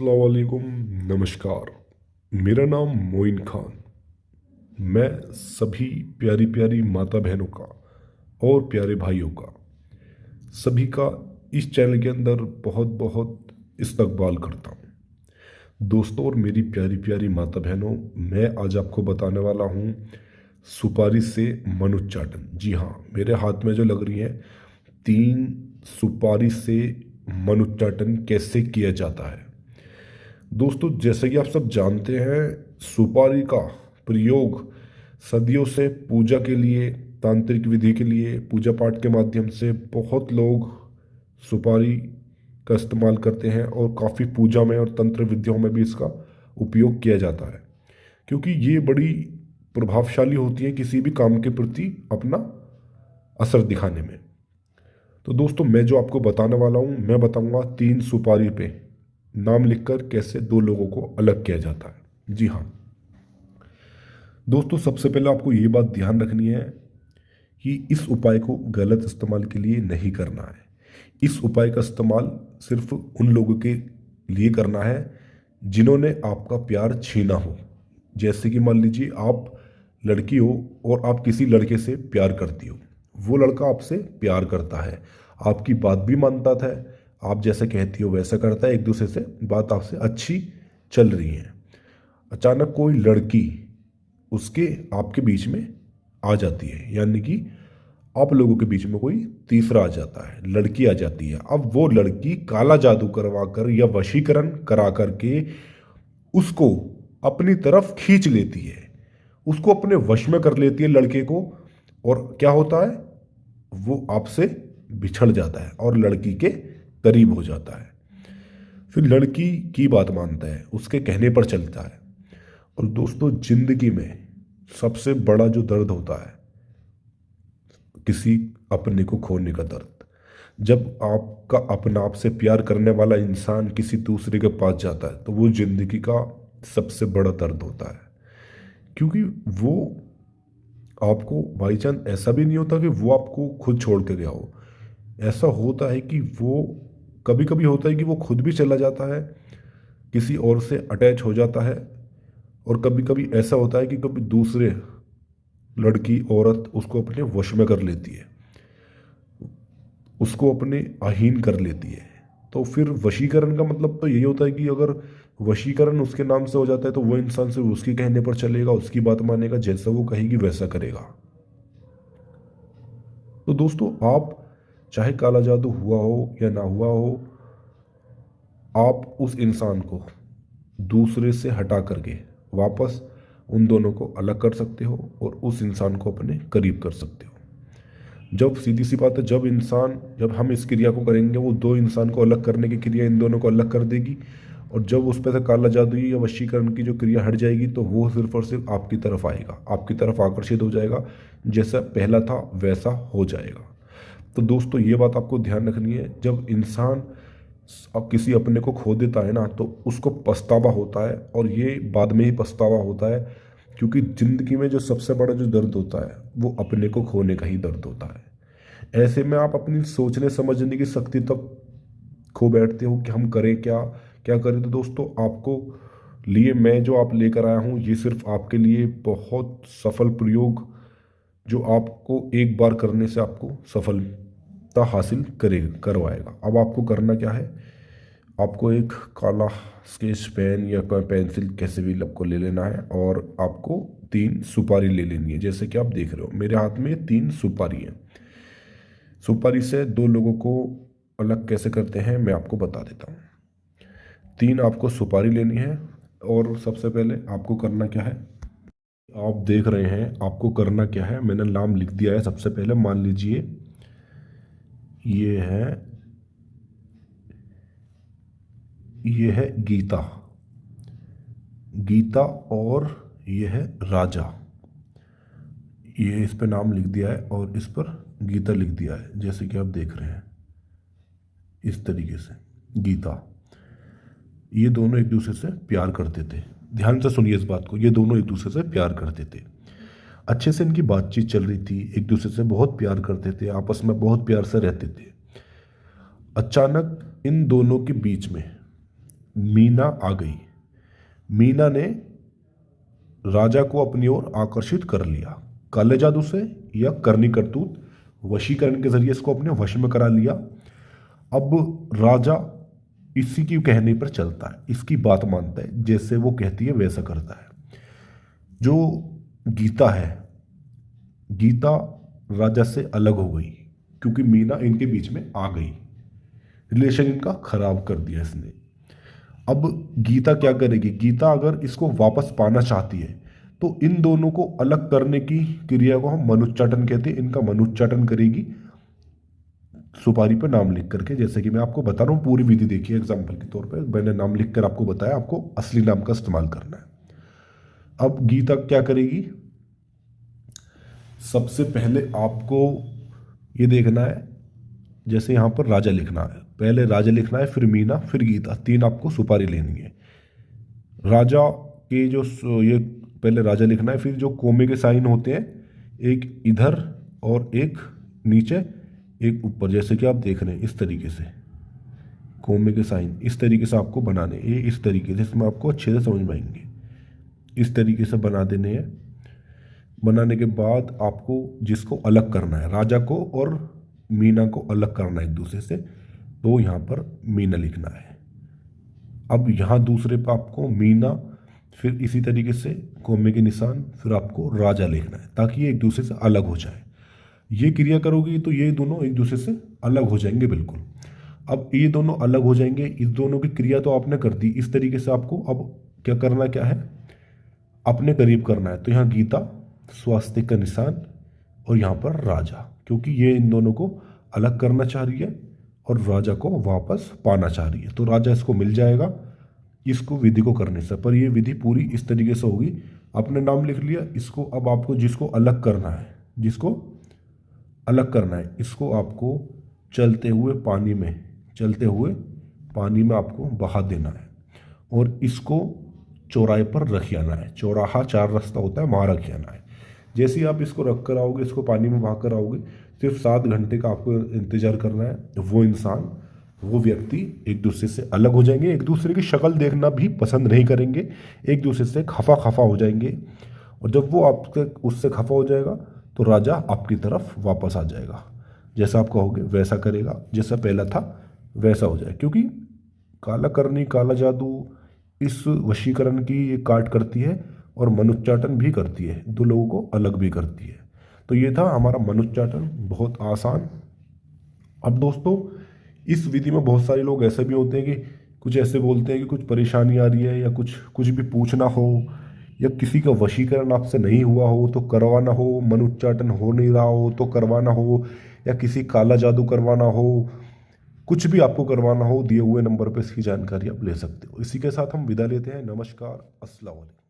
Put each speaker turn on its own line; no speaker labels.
अस्सलाम वालेकुम। नमस्कार। मेरा नाम मोइन खान। मैं सभी प्यारी प्यारी माता बहनों का और प्यारे भाइयों का सभी का इस चैनल के अंदर बहुत बहुत इस्तकबाल करता हूँ। दोस्तों और मेरी प्यारी प्यारी माता बहनों, मैं आज आपको बताने वाला हूँ सुपारी से मनोच्चाटन। जी हाँ, मेरे हाथ में जो लग रही है 3 सुपारी से मनोच्चाटन कैसे किया जाता है। दोस्तों, जैसे कि आप सब जानते हैं, सुपारी का प्रयोग सदियों से पूजा के लिए, तांत्रिक विधि के लिए, पूजा पाठ के माध्यम से बहुत लोग सुपारी का इस्तेमाल करते हैं और काफ़ी पूजा में और तंत्र विद्याओं में भी इसका उपयोग किया जाता है, क्योंकि ये बड़ी प्रभावशाली होती है किसी भी काम के प्रति अपना असर दिखाने में। तो दोस्तों, मैं जो आपको बताने वाला हूँ, मैं बताऊँगा 3 सुपारी पे नाम लिखकर कैसे 2 लोगों को अलग किया जाता है। जी हाँ दोस्तों, सबसे पहले आपको ये बात ध्यान रखनी है कि इस उपाय को गलत इस्तेमाल के लिए नहीं करना है। इस उपाय का इस्तेमाल सिर्फ उन लोगों के लिए करना है जिन्होंने आपका प्यार छीना हो। जैसे कि मान लीजिए आप लड़की हो और आप किसी लड़के से प्यार करती हो, वो लड़का आपसे प्यार करता है, आपकी बात भी मानता है, आप जैसा कहती हो वैसा करता है, एक दूसरे से बात आपसे अच्छी चल रही है। अचानक कोई लड़की उसके आपके बीच में आ जाती है, यानी कि आप लोगों के बीच में कोई तीसरा आ जाता है, लड़की आ जाती है। अब वो लड़की काला जादू करवा कर या वशीकरण करा करके उसको अपनी तरफ खींच लेती है, उसको अपने वश में कर लेती है लड़के को। और क्या होता है, वो आपसे बिछड़ जाता है और लड़की के करीब हो जाता है। फिर लड़की की बात मानता है, उसके कहने पर चलता है। और दोस्तों, जिंदगी में सबसे बड़ा जो दर्द होता है, किसी अपने को खोने का दर्द। जब आपका अपना आपसे प्यार करने वाला इंसान किसी दूसरे के पास जाता है, तो वो जिंदगी का सबसे बड़ा दर्द होता है। क्योंकि वो आपको बाई चांस ऐसा भी नहीं होता कि वो आपको खुद छोड़ के गया हो। ऐसा होता है कि वो कभी कभी होता है कि वो खुद भी चला जाता है, किसी और से अटैच हो जाता है। और कभी कभी ऐसा होता है कि कभी दूसरे लड़की औरत उसको अपने वश में कर लेती है, उसको अपने अहीन कर लेती है। तो फिर वशीकरण का मतलब तो यही होता है कि अगर वशीकरण उसके नाम से हो जाता है तो वो इंसान सिर्फ उसके कहने पर चलेगा, उसकी बात मानेगा, जैसा वो कहेगी वैसा करेगा। तो दोस्तों, आप चाहे काला जादू हुआ हो या ना हुआ हो, आप उस इंसान को दूसरे से हटा करके वापस उन दोनों को अलग कर सकते हो और उस इंसान को अपने करीब कर सकते हो। जब सीधी सी बात है, जब हम इस क्रिया को करेंगे, वो 2 इंसान को अलग करने की क्रिया इन दोनों को अलग कर देगी। और जब उस पर से काला जादुई या वशीकरण की जो क्रिया हट जाएगी, तो वो सिर्फ और सिर्फ आपकी तरफ आएगा, आपकी तरफ आकर्षित हो जाएगा, जैसा पहला था वैसा हो जाएगा। तो दोस्तों, ये बात आपको ध्यान रखनी है, जब इंसान अब किसी अपने को खो देता है ना, तो उसको पछतावा होता है, और ये बाद में ही पछतावा होता है। क्योंकि जिंदगी में जो सबसे बड़ा जो दर्द होता है, वो अपने को खोने का ही दर्द होता है। ऐसे में आप अपनी सोचने समझने की शक्ति तक खो बैठते हो कि हम करें क्या, क्या करें। तो दोस्तों, आपको लिए मैं जो आप लेकर आया हूँ, ये सिर्फ आपके लिए बहुत सफल प्रयोग, जो आपको एक बार करने से आपको सफलता हासिल करवाएगा। अब आपको करना क्या है, आपको एक काला स्केच पेन या कोई पेंसिल कैसे भी आपको ले लेना है, और आपको 3 सुपारी ले लेनी है। जैसे कि आप देख रहे हो मेरे हाथ में 3 सुपारी है। सुपारी से 2 लोगों को अलग कैसे करते हैं, मैं आपको बता देता हूँ। 3 आपको सुपारी लेनी है, और सबसे पहले आपको करना क्या है, आप देख रहे हैं आपको करना क्या है, मैंने नाम लिख दिया है। सबसे पहले मान लीजिए ये है ये है गीता, गीता, और ये है राजा। ये इस पे नाम लिख दिया है और इस पर गीता लिख दिया है, जैसे कि आप देख रहे हैं इस तरीके से गीता। ये दोनों एक दूसरे से प्यार करते थे। ध्यान से सुनिए इस बात को, ये दोनों एक दूसरे से प्यार करते थे, अच्छे से इनकी बातचीत चल रही थी, एक दूसरे से बहुत प्यार करते थे, आपस में बहुत प्यार से रहते थे। अचानक इन दोनों के बीच में मीना आ गई। मीना ने राजा को अपनी ओर आकर्षित कर लिया, काले जादू से या करनी करतूत वशीकरण के जरिए इसको अपने वश में करा लिया। अब राजा इसी की कहने पर चलता है, इसकी बात मानता है, जैसे वो कहती है वैसा करता है। जो गीता है, गीता राजा से अलग हो गई क्योंकि मीना इनके बीच में आ गई, रिलेशन इनका खराब कर दिया इसने। अब गीता क्या करेगी? गीता अगर इसको वापस पाना चाहती है तो इन दोनों को अलग करने की क्रिया को हम मनुच्चाटन कहते हैं। इनका मनुच्चाटन करेगी सुपारी पर नाम लिख करके। जैसे कि मैं आपको बता रहा हूँ, पूरी विधि देखिए। एग्जाम्पल के तौर पे मैंने नाम लिख कर आपको बताया, आपको असली नाम का इस्तेमाल करना है। अब गीता क्या करेगी? सबसे पहले आपको ये देखना है, जैसे यहाँ पर राजा लिखना है, पहले राजा लिखना है, फिर मीना, फिर गीता, तीन आपको सुपारी लेनी है। राजा के जो ये पहले राजा लिखना है, फिर जो कोमे के साइन होते हैं, एक इधर और एक नीचे, एक ऊपर, जैसे कि आप देख रहे हैं इस तरीके से कोमे के साइन इस तरीके से आपको बनाने, ये इस तरीके से, इसमें आपको अच्छे से समझ में आएंगे। इस तरीके से बना देने हैं। बनाने के बाद आपको जिसको अलग करना है, राजा को और मीना को अलग करना है एक दूसरे से, तो यहाँ पर मीना लिखना है। अब यहाँ दूसरे पर आपको मीना, फिर इसी तरीके से कोमे के निशान, फिर आपको राजा लिखना है, ताकि ये एक दूसरे से अलग हो जाए। ये क्रिया करोगे तो ये दोनों एक दूसरे से अलग हो जाएंगे बिल्कुल। अब ये दोनों अलग हो जाएंगे, इस दोनों की क्रिया तो आपने कर दी। इस तरीके से आपको अब क्या करना, क्या है, अपने करीब करना है। तो यहाँ गीता, स्वास्तिक का निशान, और यहाँ पर राजा, क्योंकि ये इन दोनों को अलग करना चाह रही है और राजा को वापस पाना चाह रही है। तो राजा इसको मिल जाएगा इसको विधि को करने से। पर ये विधि पूरी इस तरीके से होगी, आपने नाम लिख लिया, इसको अब आपको जिसको अलग करना है, जिसको अलग करना है, इसको आपको चलते हुए पानी में आपको बहा देना है और इसको चौराहे पर रख आना है। चौराहा 4 रास्ता होता है, वहाँ रख आना है। जैसे ही आप इसको रख कर आओगे, इसको पानी में बहा कर आओगे, सिर्फ 7 घंटे का आपको इंतजार करना है। वो इंसान, वो व्यक्ति एक दूसरे से अलग हो जाएंगे, एक दूसरे की शक्ल देखना भी पसंद नहीं करेंगे, एक दूसरे से खफा हो जाएंगे। और जब वो आपके उससे खफा हो जाएगा तो राजा आपकी तरफ वापस आ जाएगा। जैसा आप कहोगे वैसा करेगा, जैसा पहला था वैसा हो जाए। क्योंकि काला करनी, काला जादू इस वशीकरण की ये काट करती है और मनुच्चाटन भी करती है, दो लोगों को अलग भी करती है। तो ये था हमारा मनुच्चाटन, बहुत आसान। अब दोस्तों, इस विधि में बहुत सारे लोग ऐसे भी होते हैं कि कुछ ऐसे बोलते हैं कि कुछ परेशानी आ रही है या कुछ भी पूछना हो, या किसी का वशीकरण आपसे नहीं हुआ हो तो करवाना हो, मनुच्चाटन हो नहीं रहा हो तो करवाना हो, या किसी काला जादू करवाना हो, कुछ भी आपको करवाना हो, दिए हुए नंबर पर इसकी जानकारी आप ले सकते हो। इसी के साथ हम विदा लेते हैं। नमस्कार, अस्सलाम वालेकुम।